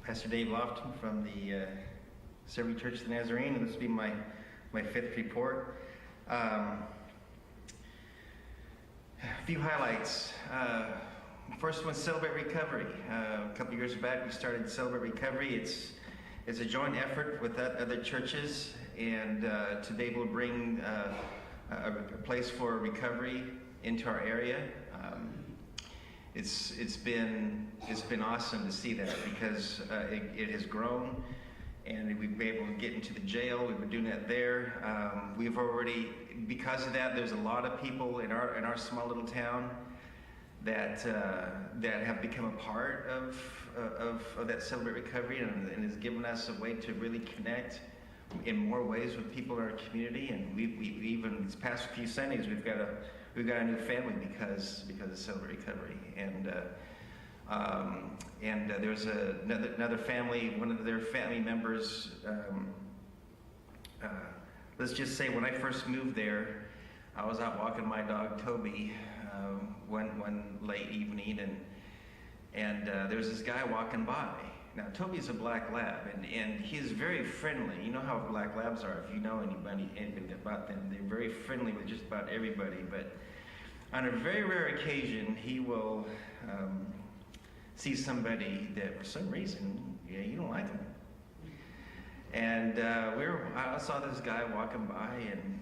Pastor Dave Lofton from the Severy Church of the Nazarene, and this will be my fifth report. A few highlights. First one, Celebrate Recovery. A couple years back, we started Celebrate Recovery. It's a joint effort with other churches, and to be able to bring a place for recovery into our area. It's been awesome to see that, because it has grown, and we've been able to get into the jail. We've been doing that there. We've already, because of that, there's a lot of people in our small little town that have become a part of that Celebrate Recovery, and has given us a way to really connect in more ways with people in our community. And we even these past few Sundays we've got a new family because of Celebrate Recovery. And there's another family, one of their family members. Let's just say, when I first moved there, I was out walking my dog Toby one late evening, and there was this guy walking by. Now, Toby's a black lab, and he's very friendly. You know how black labs are. If you know anything about them, they're very friendly with just about everybody. But on a very rare occasion, he will see somebody that for some reason, you don't like them. And I saw this guy walking by, and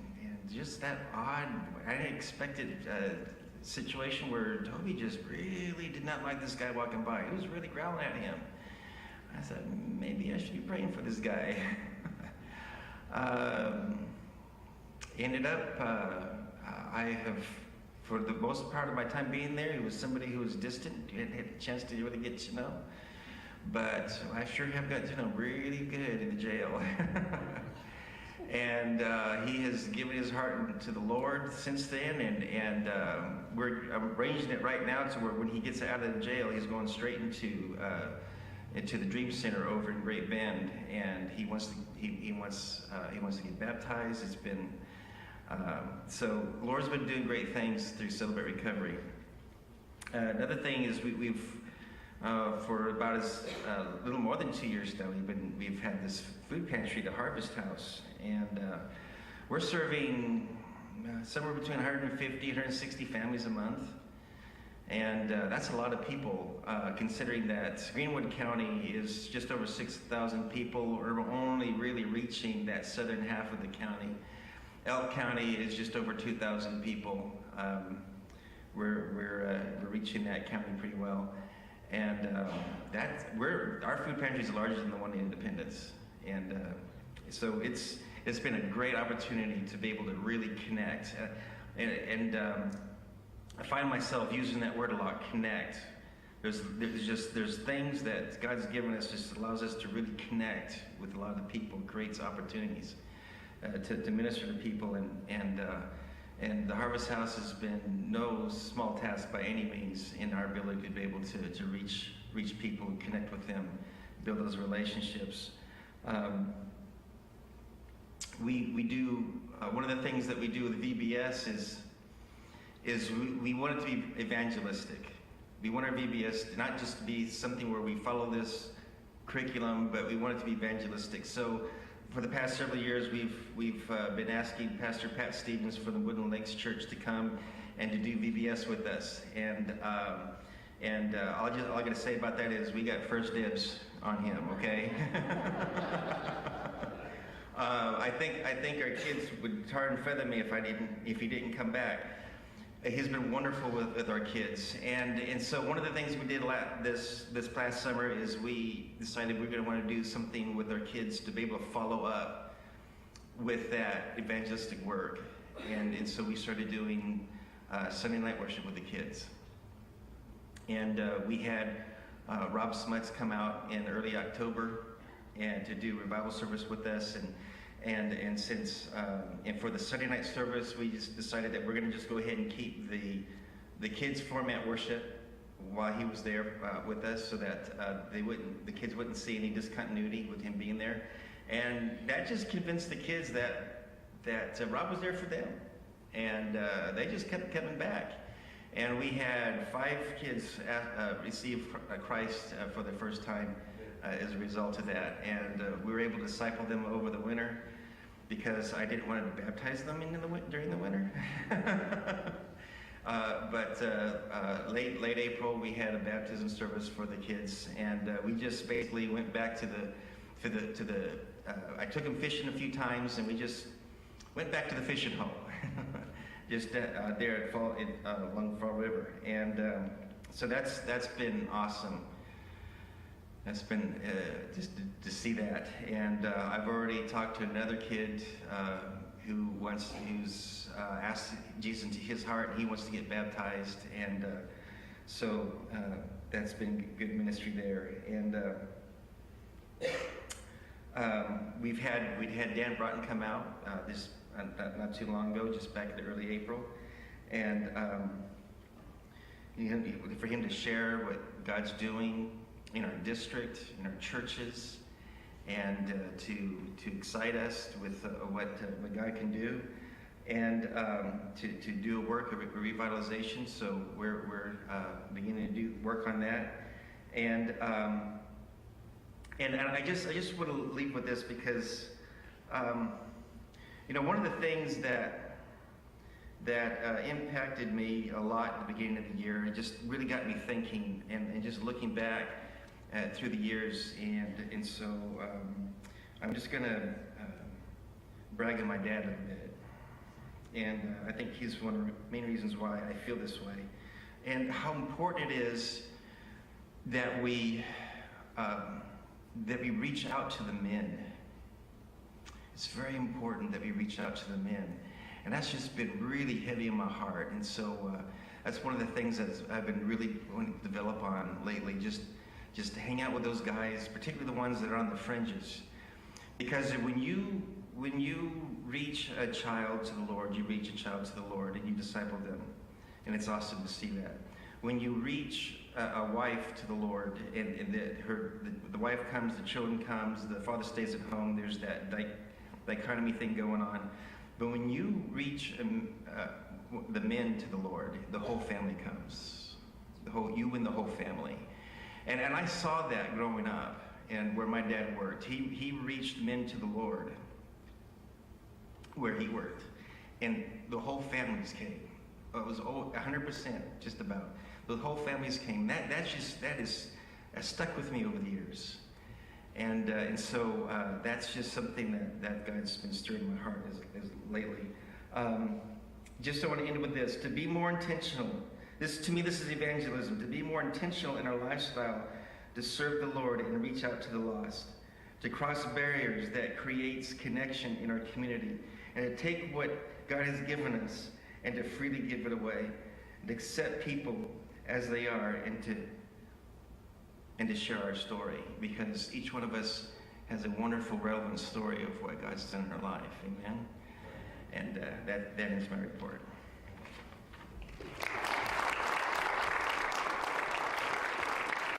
just that odd, unexpected situation where Toby just really did not like this guy walking by. He was really growling at him. I said, maybe I should be praying for this guy. Ended up, I have, for the most part of my time being there, he was somebody who was distant. You hadn't had a chance to really get to know. But I sure have got to know really good in the jail. And he has given his heart to the Lord since then, and I'm arranging it right now to where when he gets out of the jail, he's going straight into the Dream Center over in Great Bend, and he wants to get baptized. It's been so the Lord's been doing great things through Celebrate Recovery. Another thing is we've for about a little more than 2 years now, we've had this food pantry, the Harvest House, and we're serving somewhere between 150, 160 families a month. And that's a lot of people, considering that Greenwood County is just over 6,000 people. We're only really reaching that southern half of the county. Elk County is just over 2,000 people. We're reaching that county pretty well, and our food pantry is larger than the one in Independence, and so it's been a great opportunity to be able to really connect, and I find myself using that word a lot, connect. There's things that God's given us, just allows us to really connect with a lot of people, creates opportunities to minister to people, and the Harvest House has been no small task by any means in our ability to be able to reach people and connect with them, build those relationships. We do one of the things that we do with VBS is we want it to be evangelistic. We want our VBS not just to be something where we follow this curriculum, but we want it to be evangelistic. So for the past several years, we've been asking Pastor Pat Stevens from the Woodland Lakes Church to come and to do VBS with us. And all I got to say about that is we got first dibs on him. Okay. I think our kids would tar and feather me if he didn't come back. He's been wonderful with our kids, and so one of the things we did this past summer is we decided we're going to want to do something with our kids to be able to follow up with that evangelistic work, and so we started doing Sunday night worship with the kids, and we had Rob Smuts come out in early October and to do revival service with us, and for the Sunday night service, we just decided that we're going to just go ahead and keep the kids format worship while he was there with us, so that the kids wouldn't see any discontinuity with him being there, and that just convinced the kids that Rob was there for them, and they just kept coming back. And we had 5 kids receive Christ for the first time as a result of that. And we were able to disciple them over the winter because I didn't want to baptize them during the winter. But late April, we had a baptism service for the kids, and we just basically went back to the I took them fishing a few times, and we just went back to the fishing hole, just there along Fall River, and so that's been awesome. That's been just to see that, and I've already talked to another kid who's asked Jesus into his heart. He wants to get baptized, and so that's been good ministry there. And we'd had Dan Broughton come out not too long ago, just back in early April, and for him to share what God's doing in our district, in our churches, and to excite us with what God can do, and to do a work of revitalization. So we're beginning to do work on that, and I just want to leave with this because one of the things that impacted me a lot at the beginning of the year, and just really got me thinking, and just looking back through the years, and so I'm just gonna brag on my dad a bit, and I think he's one of the main reasons why I feel this way, and how important it is that we reach out to the men. It's very important that we reach out to the men, and that's just been really heavy in my heart, and so that's one of the things that I've been really wanting to develop on lately, just to hang out with those guys, particularly the ones that are on the fringes. Because when you reach a child to the Lord, you reach a child to the Lord, and you disciple them. And it's awesome to see that. When you reach a wife to the Lord, and the wife comes, the children comes, the father stays at home, there's that dichotomy thing going on. But when you reach the men to the Lord, the whole family comes. You and the whole family. And I saw that growing up, and where my dad worked. He reached men to the Lord where he worked, and the whole families came. It was 100%, just about. The whole families came. That stuck with me over the years, and so that's just something that God's been stirring in my heart as lately. Just I want to end with this: to be more intentional. To me, this is evangelism. To be more intentional in our lifestyle, to serve the Lord and reach out to the lost, to cross barriers that creates connection in our community, and to take what God has given us and to freely give it away, and accept people as they are, and to share our story, because each one of us has a wonderful, relevant story of what God's done in our life. Amen. And that ends my report.